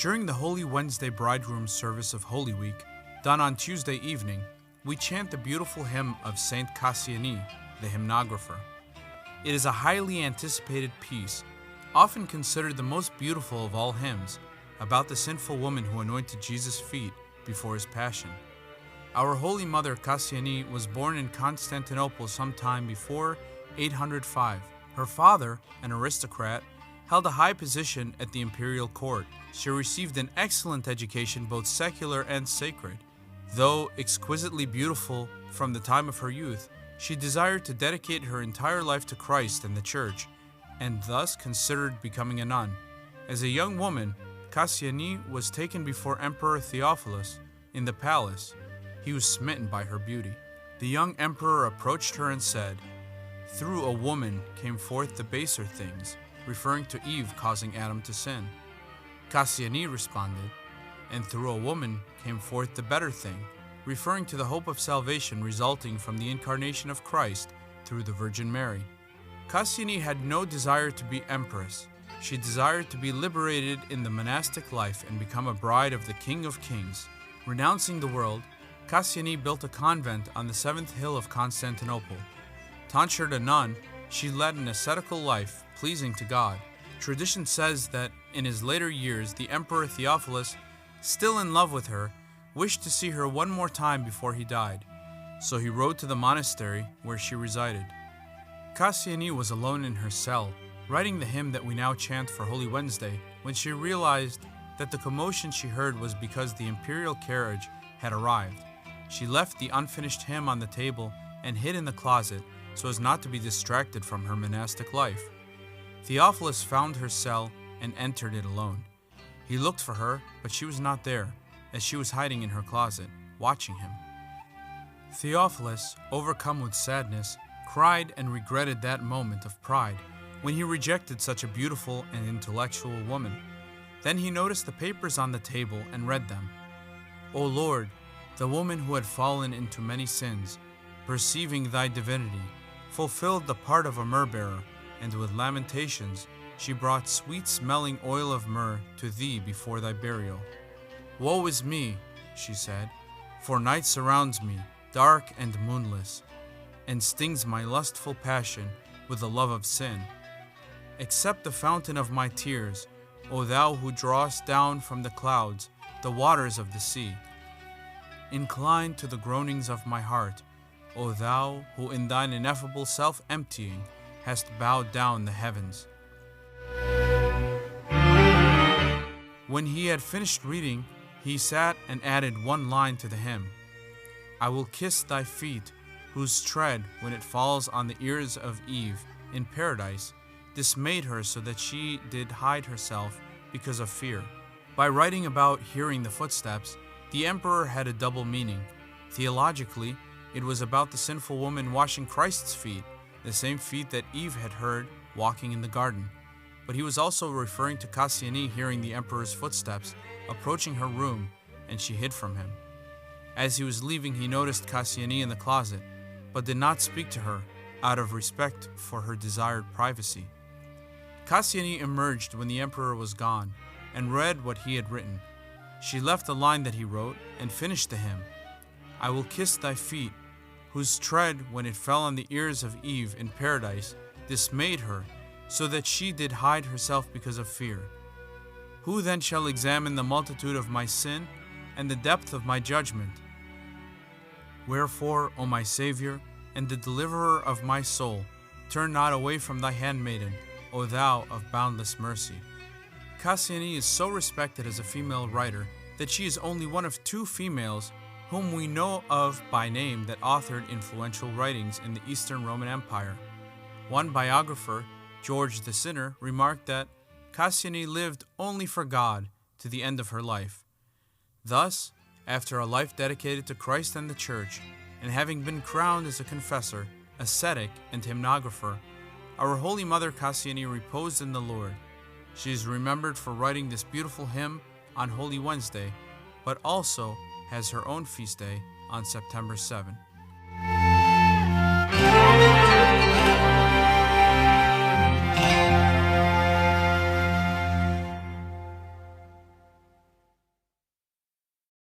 During the Holy Wednesday bridegroom service of Holy Week, done on Tuesday evening, we chant the beautiful hymn of Saint Kassiani, the hymnographer. It is a highly anticipated piece, often considered the most beautiful of all hymns, about the sinful woman who anointed Jesus' feet before his passion. Our Holy Mother Kassiani was born in Constantinople sometime before 805. Her father, an aristocrat, held a high position at the imperial court. She received an excellent education, both secular and sacred. Though exquisitely beautiful from the time of her youth, she desired to dedicate her entire life to Christ and the Church, and thus considered becoming a nun. As a young woman, Kassiani was taken before Emperor Theophilus in the palace. He was smitten by her beauty. The young emperor approached her and said, "Through a woman came forth the baser things," referring to Eve causing Adam to sin. Kassiani responded, "And through a woman came forth the better thing," referring to the hope of salvation resulting from the incarnation of Christ through the Virgin Mary. Kassiani had no desire to be empress. She desired to be liberated in the monastic life and become a bride of the King of Kings. Renouncing the world, Kassiani built a convent on the 7th hill of Constantinople. Tonsured a nun, she led an ascetical life, pleasing to God. Tradition says that in his later years, the Emperor Theophilus, still in love with her, wished to see her one more time before he died, so he rode to the monastery where she resided. Kassiani was alone in her cell, writing the hymn that we now chant for Holy Wednesday, when she realized that the commotion she heard was because the imperial carriage had arrived. She left the unfinished hymn on the table and hid in the closet so as not to be distracted from her monastic life. Theophilus found her cell and entered it alone. He looked for her, but she was not there, as she was hiding in her closet, watching him. Theophilus, overcome with sadness, cried and regretted that moment of pride when he rejected such a beautiful and intellectual woman. Then he noticed the papers on the table and read them. "O Lord, the woman who had fallen into many sins, perceiving thy divinity, fulfilled the part of a myrrh-bearer, and with lamentations she brought sweet-smelling oil of myrrh to thee before thy burial. Woe is me," she said, "for night surrounds me, dark and moonless, and stings my lustful passion with the love of sin. Accept the fountain of my tears, O thou who drawest down from the clouds the waters of the sea. Incline to the groanings of my heart, O thou who in thine ineffable self-emptying hast bowed down the heavens." When he had finished reading, he sat and added one line to the hymn. "I will kiss thy feet, whose tread, when it falls on the ears of Eve in paradise, dismayed her so that she did hide herself because of fear." By writing about hearing the footsteps, the emperor had a double meaning. Theologically, it was about the sinful woman washing Christ's feet, the same feet that Eve had heard walking in the garden. But he was also referring to Kassiani hearing the emperor's footsteps approaching her room, and she hid from him. As he was leaving, he noticed Kassiani in the closet, but did not speak to her out of respect for her desired privacy. Kassiani emerged when the emperor was gone and read what he had written. She left the line that he wrote and finished the hymn. "I will kiss thy feet, whose tread, when it fell on the ears of Eve in paradise, dismayed her, so that she did hide herself because of fear. Who then shall examine the multitude of my sin and the depth of my judgment? Wherefore, O my Savior, and the deliverer of my soul, turn not away from thy handmaiden, O thou of boundless mercy." Kassiani is so respected as a female writer that she is only one of 2 females whom we know of by name that authored influential writings in the Eastern Roman Empire. One biographer, George the Sinner, remarked that Kassiani lived only for God to the end of her life. Thus, after a life dedicated to Christ and the Church, and having been crowned as a confessor, ascetic, and hymnographer, our Holy Mother Kassiani reposed in the Lord. She is remembered for writing this beautiful hymn on Holy Wednesday, but also has her own feast day on September 7.